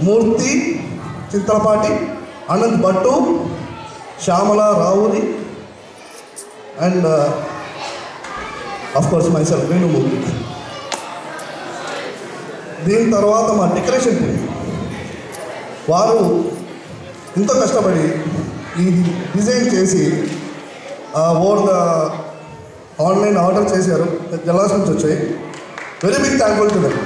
మూర్తి చింతలపాటి, అనంత్ భట్టు, శ్యామల రావుని and of course myself Venumurthy. దీని తర్వాత మా డెకరేషన్ టీం వారు ఎంతో కష్టపడి ఈ డిజైన్ చేసి ఓవర్ ద ఆన్లైన్ ఆర్డర్ చేశారు. జలాస్ నుంచి వచ్చాయి. Very big thankful to them.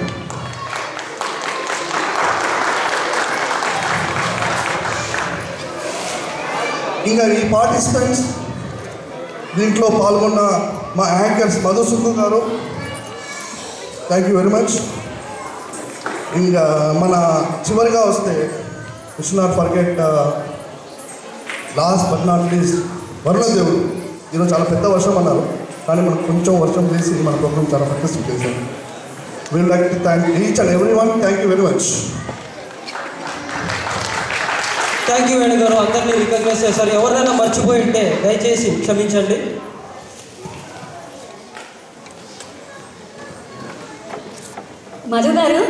ఇంకా ఈ పార్టిసిపెంట్స్ దీంట్లో పాల్గొన్న మా యాంకర్స్ మధుసూదన్ గారు, థ్యాంక్ యూ వెరీ మచ్. ఇంకా మన చివరిగా వస్తే wish not forget last but not least వరుణదేవుడు. ఈరోజు చాలా పెద్ద వర్షం అన్నారు, కానీ మనకు కొంచెం వర్షం చేసి మన ప్రోగ్రామ్ చాలా సక్సెస్ఫుల్ చేశారు. We'll like to thank each and every one. Thank you very much. Thank you Venu గారు. అందరినీ రికగ్నైజ్ చేశారు. ఎవరైనా మర్చిపోయి ఉంటే దయచేసి క్షమించండి. మధు గారు,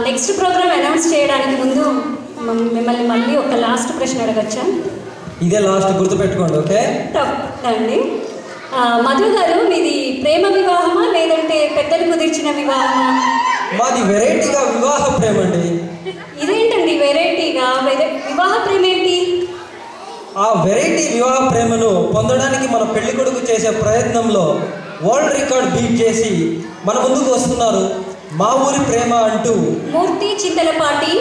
నెక్స్ట్ ప్రోగ్రామ్ అనౌన్స్ చేయడానికి ముందు మిమ్మల్ని మళ్ళీ ఒక లాస్ట్ ప్రశ్న అడగచ్చా? ఇదే లాస్ట్, గుర్తుపెట్టుకోండి. ఓకే, తప్పండి. మధు గారు, మీది ప్రేమ వివాహమా లేదంటే పెద్దలు కుదిర్చిన వివాహమా? మాది వెరైటీగా వివాహ ప్రేమ అండి. ఇదేంటండి వెరైటీగా? వివాహ ప్రేమ ఏంటి? ఆ వెరైటీ వివాహ ప్రేమను పొందడానికి మన పెళ్లి కొడుకు చేసే ప్రయత్నంలో వరల్డ్ రికార్డ్ బీట్ చేసి మన ముందుకు వస్తున్నారు మా ఊరి ప్రేమ అంటూ. మూర్తి Chintalapati,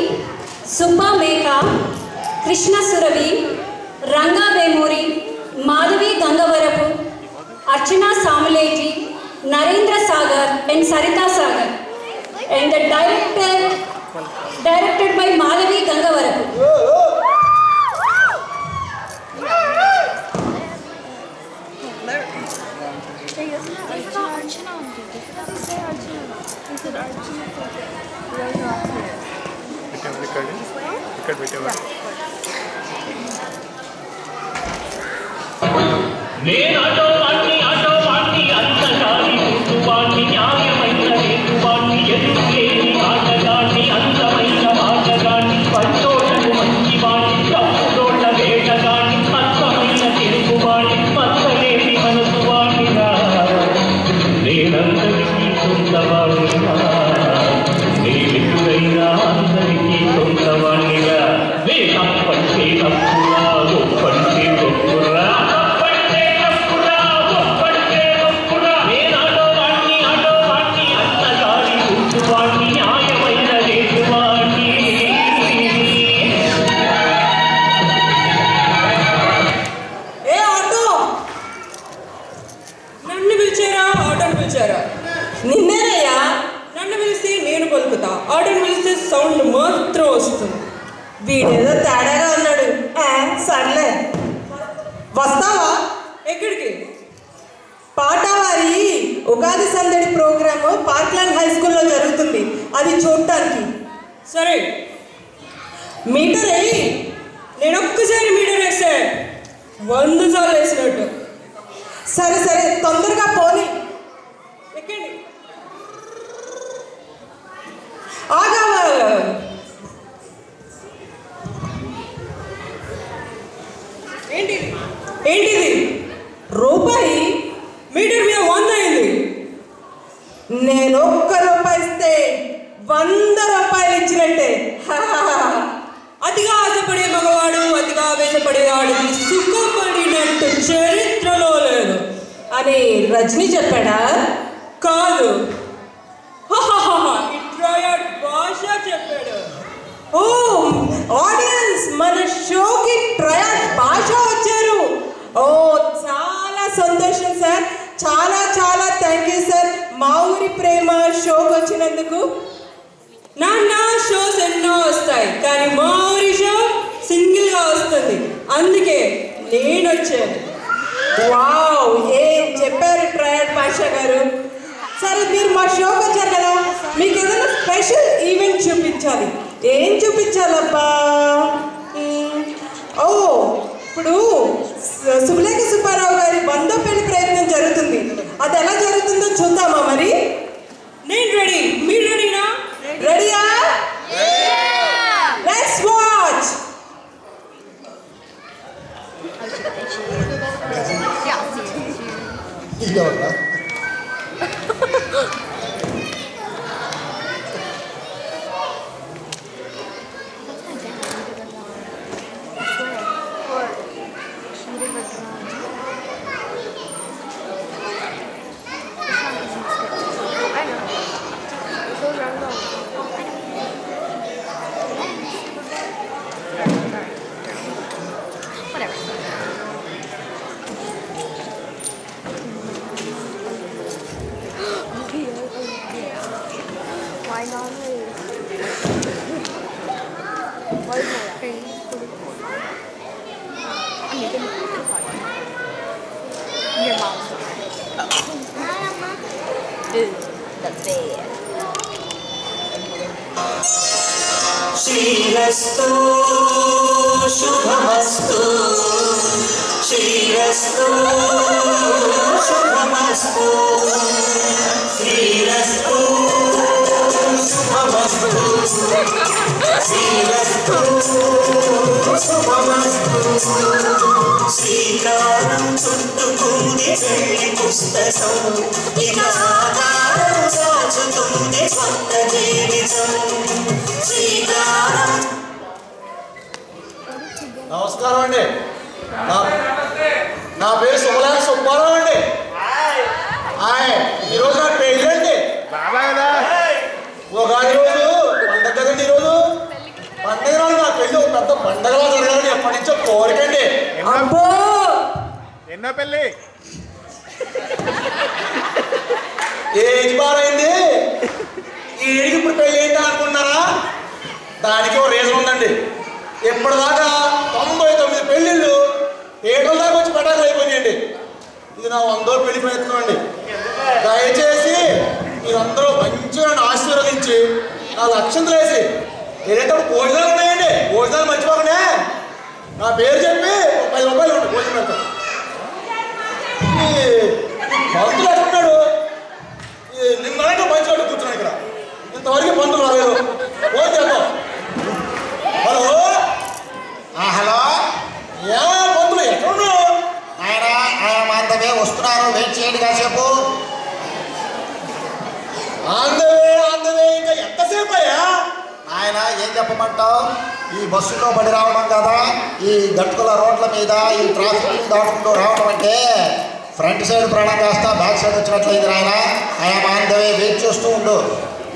Subba Meka, Krishna Suravi, Ranga Vemuri, Madhavi Gangavarapu, Archana Samuleti, Narendra Sagar and Saritha Sagar. And the directed by Madhavi Gangavarapu. నిన్నేనయ్యా, నన్ను పిలిస్తే నేను పలుకుతా, ఆర్డర్ పిలిస్తే సౌండ్ మాత్రం వస్తుంది. వీడేదో తేడాగా ఉన్నాడు. సర్లే, వస్తావా? ఎక్కడికి? పాటవారి ఉగాది సందడి ప్రోగ్రాము పార్క్లాండ్ హై స్కూల్లో జరుగుతుంది, అది చూడటానికి. సరే, మీటర్ వేయి. నేను ఒక్కసారి మీటర్ వేస్తే 100 సార్లు వేసినట్టు. సరే సరే, తొందరగా పోనీ. ఎక్కండి. ఏంటిది? రూపాయి మీటర్ మీద 100 అయింది. నేను ₹1 ఇస్తే 100 రూపాయలు ఇచ్చినట్టే. అతిగా ఆశపడే మగవాడు అతిగా ఆవేశపడే ఆడికి సుఖపడినట్టు చరిత్రలో లేదు అని రజనీ చెప్పాడా? కాదు, భాష చెప్పాడు. ఓ ఆడియన్స్, మన షోకి ట్రయల్ భాష వచ్చారు. ఓ చాలా సంతోషం సార్, చాలా చాలా థ్యాంక్ యూ సార్ మా ఊరి ప్రేమ షోకి వచ్చినందుకు. నా షోస్ ఎన్నో వస్తాయి, కానీ మా ఊరి షో సింగిల్గా వస్తుంది, అందుకే నేను వచ్చాను. వావ్, ఏం చెప్పారు ట్రయల్ భాష గారు. సరే, మీరు మా షోకి వచ్చారు కదా, మీకు ఏదైనా స్పెషల్ ఈవెంట్ చూపించాలి. ఏం చూపించాలబ్బా? ఓ, ఇప్పుడు సుబ్బలేఖ సుబ్బారావు గారి 100వ పెళ్లి ప్రయత్నం జరుగుతుంది, అది ఎలా జరుగుతుందో చూద్దామా? మరి నేను రెడీ, మీరు రెడీనా? రెడీయా? Your mom's the bed. Shrivastu Shubhamastu Shrivastu Shubhamastu Shrivastu Shubhamastu Shrivastu Shubhamastu Srikaram చుట్టుకుంది పెళ్లి పుస్తకం ఇక ఆధారం దాచుతుంది కొత్త జీవితం శ్రీకారం. నమస్కారం అండి. నా పేరు సుబ్బారావు అండి. ఈరోజు నా పెళ్ళి అండి. ఉగాది రోజు పండగ కదండి. ఈరోజు పండగ రోజు నా పెళ్ళి ఒక పెద్ద పండగలా జరగాలని ఎప్పటి నుంచో కోరికండి. ఎన్నో పెళ్ళి ఏజ్ బారైంది ఈ ఏడికి ఇప్పుడు పెళ్ళి ఏంటి అనుకున్నారా? దానికి ఒక రీజన్ ఉందండి. ఇప్పటిదాకా 99 పెళ్ళిళ్ళు 7 దాకా వచ్చి పటాకులు అయిపోయినాయండి. ఇది నా 100వ పెళ్లి ప్రయత్నం అండి. దయచేసి మీరందరూ మంచిగా నన్ను ఆశీర్వదించి నా లక్షంతులు వేసి ఏదైతే భోజనాలు ఉన్నాయండి, భోజనాలు మర్చిపోకనే నా పేరు చెప్పి 10 రూపాయలు ఉంటుంది భోజనం పెడతాను. పంతులు ఎట్టున్నాడు నిన్నైతే మంచివాడు కూర్చున్నాడు ఇక్కడ. ఇంతవరకు పంతులు రాలేదు. ఫోన్ చేద్దాం. హలో హలో, ఏమయ్యా పంతులు ఎక్కడున్నావు? ఆయన మాంతవే వస్తున్నారు, వెయిట్ చేయండి కాసేపు. ఆందవే ఇంకా ఎంతసేపు అయ్యా? ఆయన ఏం చెప్పమంటావు, ఈ బస్సులో పడి రావడం కదా, ఈ గట్టుకుల రోడ్ల మీద ఈ ట్రాఫిక్ దాటుకుంటూ రావడం అంటే ఫ్రంట్ సైడ్ ప్రాణం కాస్త బ్యాక్ సైడ్ వచ్చినట్లయింది. ఆయన మాంతవే వెయిట్ చేస్తూ ఉండు.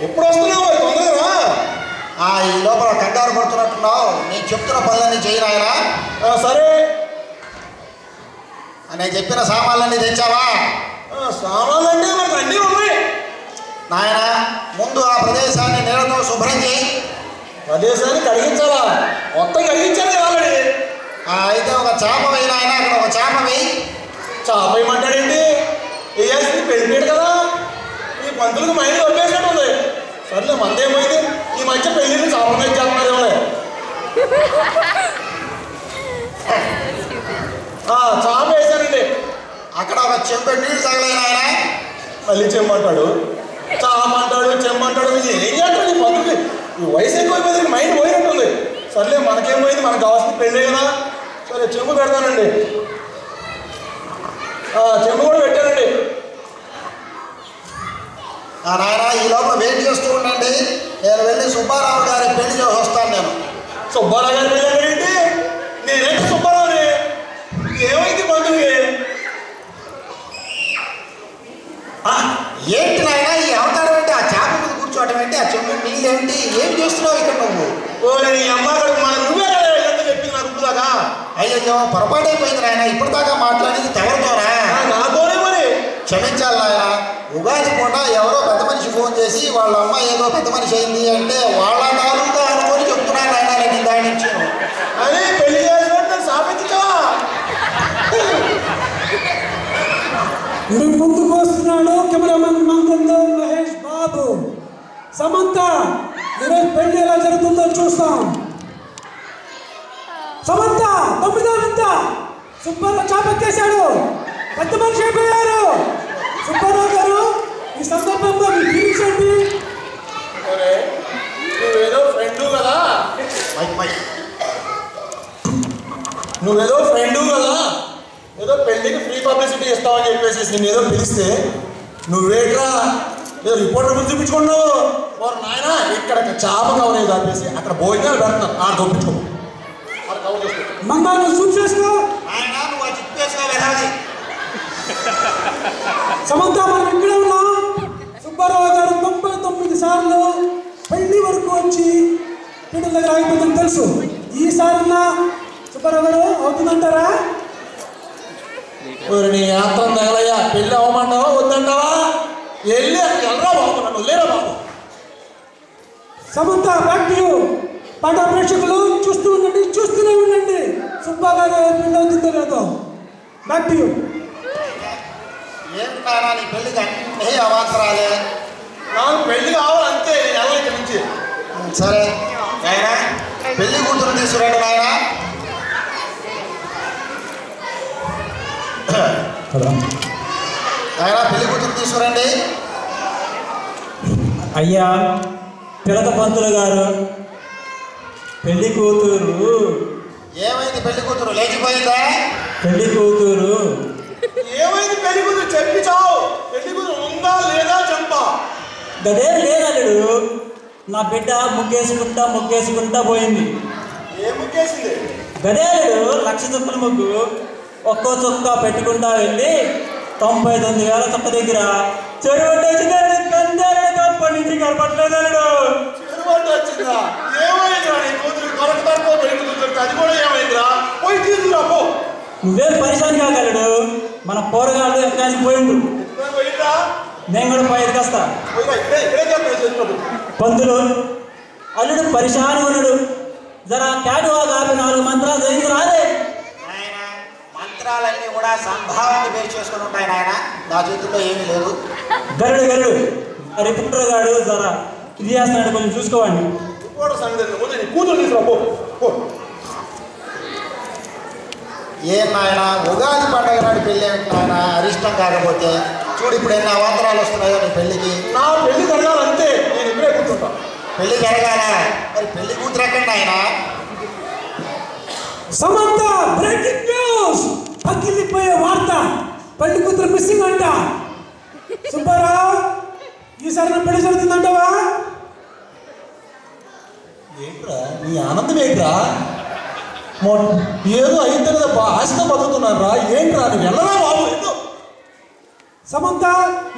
ఎప్పుడు వస్తున్నావు? తొందరగా ఈ లోపల కంగారు పడుతున్నట్టున్నావు. నేను చెప్తున్న పనులన్నీ చేయి నాయనా. సరే. నేను చెప్పిన సామాన్లన్నీ తెచ్చావా? సామాన్లు అంటే మనకు అన్నీ ఉన్నాయి నాయన. ముందు ఆ ప్రదేశాన్ని నీళ్ళతో శుభ్రం చేయి. ప్రదేశాన్ని కడిగించాలా? మొత్తం కడిగించాలి ఆల్రెడీ. అయితే ఒక చేప వేయి నాయన. అక్కడ ఒక చేప వేయి. చేప వేయమంటాడేంటి? వేయాల్సింది పెళ్ళిపేడు కదా. ఈ పంతులకు మైండ్ వదిలేసినట్టు ఉంది. సర్లే మందేమైంది, ఈ మధ్య పెళ్ళిళ్ళు చేపలు చేస్తున్నారేమో. చేప వేసానండి. అక్కడ ఒక చెంబెడు నీళ్ళు తగలేను ఆయన. మళ్ళీ చెమ్మంటాడు, చామంటాడు, చెమ్మంటాడు. ఇది ఏం చేస్తాడు ఈ పంతులకి? ఈ వయసు ఎక్కువైపోయింది, మైండ్ పోయినట్టుంది. సర్లే మనకేం పోయింది, మనకు కావాల్సింది పెళ్ళే కదా. సరే చెంబు పెడతానండి. చెంబు కూడా పెట్టానండి. నాయన ఈ లోపల వెయిట్ చేస్తూ ఉండండి. నేను వెళ్ళి సుబ్బారావు గారి పెళ్లి చేసి వస్తాను. నేను సుబ్బారావు గారి పెళ్ళి ఏంటి? నేనేంటి సుబ్బారావుని? ఏమైంది పంతులకి? ఏంటి నాయన ఈ అవతారం ఏంటి? ఆ చేప మీద కూర్చోవటం ఏంటి? ఆ చెంబు నీళ్ళు ఏంటి? ఏం చేస్తున్నావు ఇక్కడ నువ్వు? నీ అమ్మ నువ్వే ఎంత చెప్పింది నాకు ఇప్పుడు దాకా. అయ్యో పొరపాటు అయిపోయింది నాయన. ఇప్పటిదాకా మాట్లాడేది ఎవరితోనా? నాతోనే. మరి క్షమించాలి నాయన. ఉగాది పూట ఎవరో పెద్ద మనిషి ఫోన్ చేసి వాళ్ళ అమ్మ ఏదో పెద్ద మనిషి అయింది అంటే వాళ్ళ తాలూకా అనుకొని చెప్తున్నాను నాయన. నేను దాని నుంచి అదే పెళ్లి చేసినట్టు సాపించావా? ముందుకు వస్తున్నాడు కెమెరామెన్ మంగంలో మహేష్ బాబు. సమంత ఈరోజు పెళ్లి ఎలా జరుగుతుందో చూస్తాం. సమంత 9వ వింత. సుబ్బారావు చాపెక్కేశాడు, పెద్ద మనిషి అయిపోయారు. సుబ్బారావు గారు ఈ సందర్భంగా మీ ఫీలింగ్స్ ఏంటి? నువ్వేదో ఫ్రెండు కదా, నువ్వేదో ఫ్రెండు కదా, ఏదో పెళ్ళికి ఫ్రీ పబ్లిసిటీ ఇస్తావని చెప్పేసి నేను ఏదో పిలిస్తే నువ్వేట్రా ఏదో రిపోర్టర్ ముందు చూపించుకున్నావు. వారు నాయన ఇక్కడ చేప కవర్ ఏదో ఆపేసి అక్కడ భోజనాలు పెడుతున్నాను ఆడ చూపించుకో. మంగారు చూప్ చేసుకో. సమంత మనం ఇక్కడే ఉన్నాం. సుబ్బారావు గారు 99 సార్లు పెళ్లి వరకు వచ్చి పీటల దగ్గర ఆగిపోతుందని తెలుసు. ఈసారన్నా సుబ్బారావు గారు అవుతుందంటారా? నీ యాత్ర తగలయ్యా. పెళ్ళి అవ్వమంటావా వద్దంటావా? వెళ్ళి వెళ్ళరా బాబు, నన్ను లేరా బాబు. Samantha back to you. పాట ప్రేక్షకులు చూస్తూనే ఉండండి. సుబ్బారావు సుబ్బాగారు పెళ్ళి అవుతుందో లేదో. Back to you. ఏం నాయనా నీ పెళ్ళికి అన్నీ అవాంతరాలే. నాకు పెళ్లి కావాలంతే, నేను ఎవరి ఇక్కడి నుంచి. సరే నాయనా పెళ్లి కూతురు తీసుకురండి నాయనా. నాయనా పెళ్లి కూతురు తీసుకురండి. అయ్యా పిలక పంతులు గారు, పెళ్లి కూతురు. ఏమైంది పెళ్లి కూతురు లేచిపోయిందా? పెళ్లి కూతురు ఏమైంది పెళ్లి కూతురు చెప్పి చావు. పెళ్లి కూతురు ఉందా లేదా చంపా. గదేం లేదల్లుడు, నా బిడ్డ ముగ్గేసుకుంటా పోయింది. ఏ ముగ్గేసింది? గదేలుడు 1,00,000 చుక్కల ముగ్గు ఒక్కో చుక్క పెట్టుకుంటా వెళ్ళి 99,000 చుక్క దగ్గర చెరువు కంప నుంచి కనపట్లేదల్లుడు. చెరువు వచ్చిందా? ఏమైందిరా నీ కూతురు కొరకో పెళ్లి కూతురు? అది కూడా ఏమైందిరా? పోయి తీసుకురా పో. నువ్వేం పరిశాన్ కాగలడు, మన పోరగాళ్ళు ఎక్కడికి పోయిండు. పోయిందా? నేను కూడా పోయి ఎదుకొస్తా. పంతులు అల్లుడు పరిశాని ఉన్నాడు, జరా క్యాటు కాపి 4 మంత్రాలు చదివి రాదే. నాయన మంత్రాలన్నీ కూడా సంభావాన్ని బేస్ చేసుకుని ఉంటాయి నాయన, నా చేతుల్లో ఏమీ లేదు. గరుడు రిపోర్టర్ గాడు జరా ఇది చేస్తున్నాడు, కొంచెం చూసుకోవండి. కూతురు తీసుకురా పో. ఏం నాయన ఉగాది పండగ నాడు పెళ్ళి ఏమిటి నాయన అరిష్టం కాకపోతే? చూడు ఇప్పుడు ఎన్ని అవాంతరాలు వస్తున్నాయో నీ పెళ్ళికి. నా పెళ్లి జరగాలంతే, నేను ఇక్కడే కూర్చుంటా. పెళ్లి జరగాల మరి పెళ్లి కూతురు ఎక్కండి ఆయన. సమంత బ్రేకింగ్ న్యూస్, పగిలిపోయే వార్త, పెళ్లి కూతురు మిస్సింగ్ అంట. సుబ్బారావు ఈసారి నా పెళ్లి జరుగుతుందంటావా? ఏంట్రా నీ ఆనందం ఏంట్రా? ఏదో అయిద్దరు తప్ప ఆశతో బతుకుతున్నారా? ఏంట్రా నువ్వు వెళ్ళరా బాబు. సమంత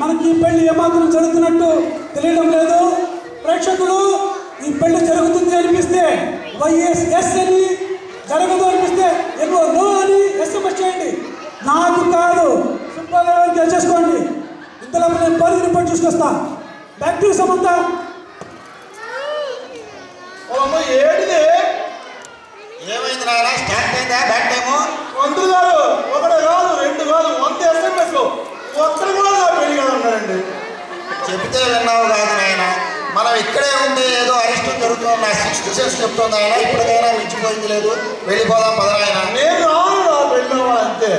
మనకి పెళ్లి ఏమాత్రం జరుగుతున్నట్టు తెలియడం లేదు. ప్రేక్షకులు ఈ పెళ్లి జరుగుతుంది అనిపిస్తే వైఎస్ అని, జరగదు అనిపిస్తే ఎక్కువ నో అని ఎస్ఎంఎస్ చేయండి. నాకు కాదు సుబ్బారావు గెలిచేసుకోండి. ఇంతలో నేను పని రిపోర్ట్ చూసుకొస్తా. Back to Samantha. ఏడిదే ఏమైంది నాయన? స్టార్ట్ అయిందా బ్యాక్ టైము? మంత్రులు గారు ఒకటే కాదు 2 కాదు 100 SMS ఒక్కరు కూడా నా పెళ్లి కదా ఉన్నారండి. చెబితే విన్నావు కాదు నాయన, మనం ఇక్కడే ఉంటే ఏదో అరిష్టం జరుగుతుంది నా 6th సెన్స్ చెప్తుంది ఆయన. ఇప్పటికైనా మించిపోయింది లేదు, వెళ్ళిపోదాం పదరాయన. నేను రాను నా పెళ్ళవా అంతే.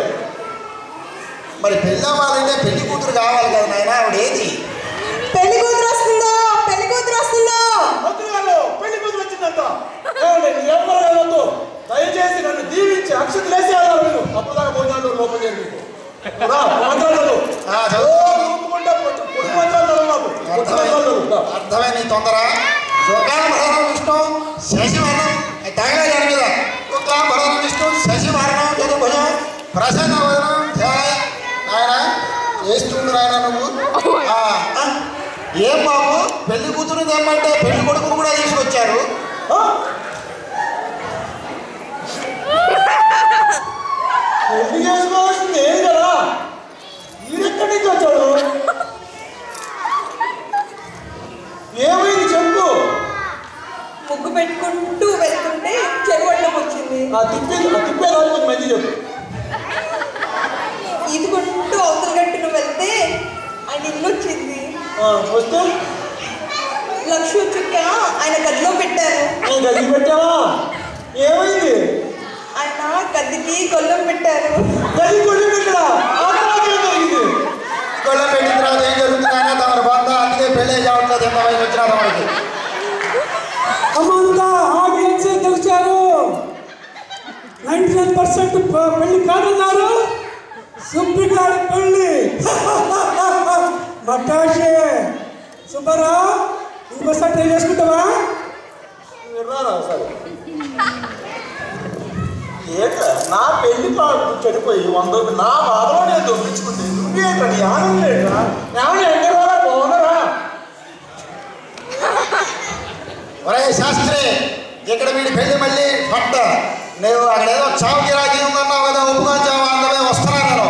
మరి పెళ్ళవ్వాలంటే పెళ్లి కూతురు కావాలి కదా నాయన, ఆవిడ ఏది? పెళ్లి కూతురు వస్తుందో, పెళ్లి కూతురు వస్తుందో. మంత్రులు గారు పెళ్లి కూతురు వచ్చిందంట. ఎవరు దయచేసి నన్ను దీవించి అక్షతలు వేసి వెళ్ళాలి. మీరు అప్పుడుదాకా భోజనాలు లోపల చేయండి. అర్థమే నీ తొందర. శుక్లాంబరధరం విష్ణు శశివర్ణం తగలేదు మీద శుక్లాంబరధరం విష్ణు శశివర్ణం చతుర్భుజం ప్రసన్నవదనం ధ్యాయ. ఆయన చేస్తుంది నాయన నువ్వు. ఏం బాబు పెళ్లి కూతురు తెమ్మంటే పెళ్లి కొడుకును కూడా తీసుకొచ్చారు. పెళ్లి చేసుకోవాల్సింది ఏది కదా, ఈడెక్కడి నుంచి వచ్చాడు? ఏమైంది చెప్పు. ముగ్గు పెట్టుకుంటూ వెళ్తుంటే చెరువడ్డం వచ్చింది. తిప్పేదానికి మంచి చెప్పు. ఈదుకుంటూ అవతల గట్టును వెళ్తే ఆయన ఇల్లు వచ్చింది. వస్తే లక్ష్మి చుక్క ఆయన గదిలో పెట్టారు. గది పెట్టావా? ఏమైంది? ఆయన గదికి గొల్లం పెట్టారు. గది గొల్లం పెట్టడా? జరిగింది. గొల్లం పెట్టిన తర్వాత ఏం జరుగుతుంది ఆయన? తమ బంధ అందుకే పెళ్ళే కావట్లేదు. ఎంత వయసు వచ్చినా తమకి సమంత ఆడియన్సే గెలిచారు. 99% పెళ్లి కాదన్నారు. సుబ్బిగాడి పెళ్లి మటాషే. సుబ్బారావు ఇంకోసారి ట్రై చేసుకుంటావా? ఏంట్రా నా పెళ్లి చెడిపోయి 100 నా బాధలో నేను దొప్పించుకుంటే నువ్వేంట్రా నీ ఆనందం లేట్రా? ఏమన్నా ఎండరా బాగున్నారా? ఒరే శాస్త్రి, ఇక్కడ వీడి పెళ్లి మళ్ళీ పట్ట. నేను అక్కడ ఏదో చావు గిరాకీ ఉందన్నావు కదా, ఒప్పుకొని చావు అందమే వస్తున్నా నేను.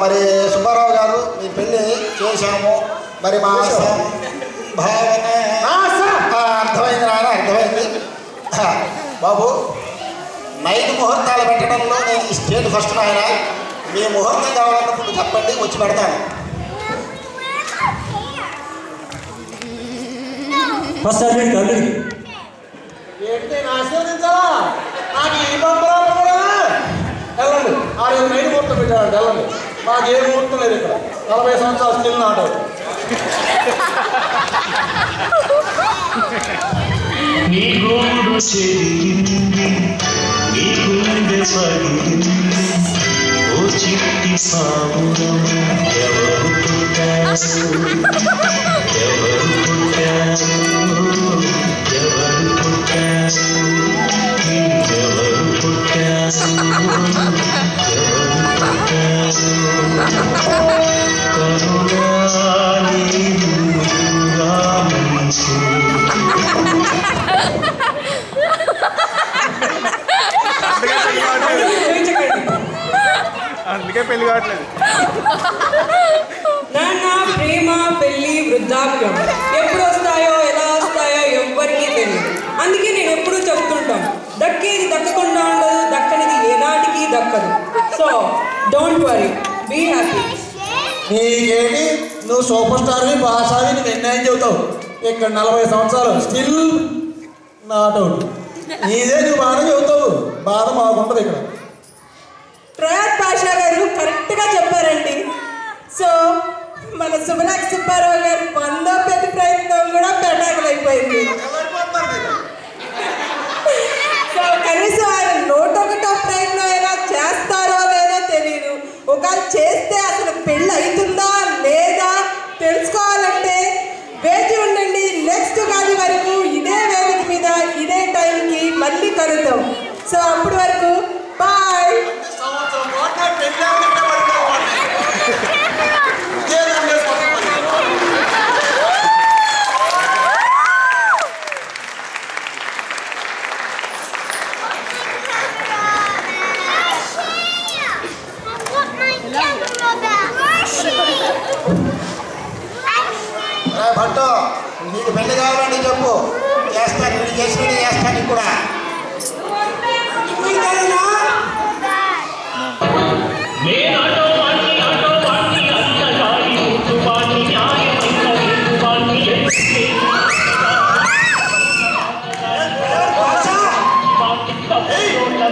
మరి సుబ్బారావు గారు మీ పెళ్ళి చేశాము. మరి మా భావన అర్థమైంది నాయన, అర్థమైంది. బాబు నైట్ ముహూర్తాలు పెట్టడంలో నేను ఈ స్టేట్ ఫస్ట్ ఆయన. మీ ముహూర్తం కావాలన్నప్పుడు చెప్పండి, వచ్చి పెడతాను. ఫస్ట్ అల్లుడికి ఏంటి ఆశీర్వదించాలా? నాకు ఈ పంపరాలు కూడా వెళ్ళండి. 6 నైట్ ముహూర్తం పెట్టాడు, వెళ్ళండి. మాకు ఏ ముహూర్తం లేదు ఇక్కడ. 40 సంవత్సరాలు స్టిల్ నాట్ అవుట్. నీ గోడు చెరిగింది, నీ గుండె పగిలింది, ఓ చిట్టి సామురం ఎవరు పుట్టారు, ఎవరు పుట్టారు, ఎవరు పుట్టారు, ఎవరు పుట్టారు, ఎవరు పుట్టారు, కరుణాని రామించు. అందుకే పెళ్లి కావట్లేదు. నాన్న ప్రేమ పెళ్లి వృద్ధాప్యం ఎప్పుడు వస్తాయో ఎలా వస్తాయో ఎవ్వరికీ తెలియదు. అందుకే నేను ఎప్పుడూ చెప్తుంటాను, దక్కేది దక్కకుండా ఉండదు, దక్కనిది ఏనాటికి దక్కదు. So don't worry, be happy. నీకేంటి, నువ్వు సూపర్ స్టార్ని బాసావి నువ్వు ఎన్నైనా చెబుతావు. ఇక్కడ 40 సంవత్సరాలు స్టిల్ నాట్ అవుట్. నీదే నువ్వు బాగా చెబుతావు, బాధ మాకుంటుంది ఇక్కడ. ప్రయాత్ పాషా గారు కరెక్ట్గా చెప్పారండి. సో మన సుమలాక్ సుబ్బారావు గారు 100 పెద్ద ప్రయత్నం కూడా పెటాకులైపోయింది. సో కనీసం ఆయన 101వ ప్రయత్నం అయినా చేస్తారో లేదో తెలియదు. ఒకవేళ చేస్తే అసలు పెళ్ళి అవుతుందా లేదా తెలుసుకోవాలంటే వేచి ఉండండి. నెక్స్ట్ ఉగాది వరకు ఇదే వేదిక మీద ఇదే టైంకి మళ్ళీ కలుద్దాం. సో అప్పటి వరకు బాయ్. భట్టు, నీకు పెళ్లి కావాలని చెప్పు, చేస్తాను. నేను చేసినట్టు చేస్తాను కూడా.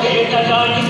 వేటగాడి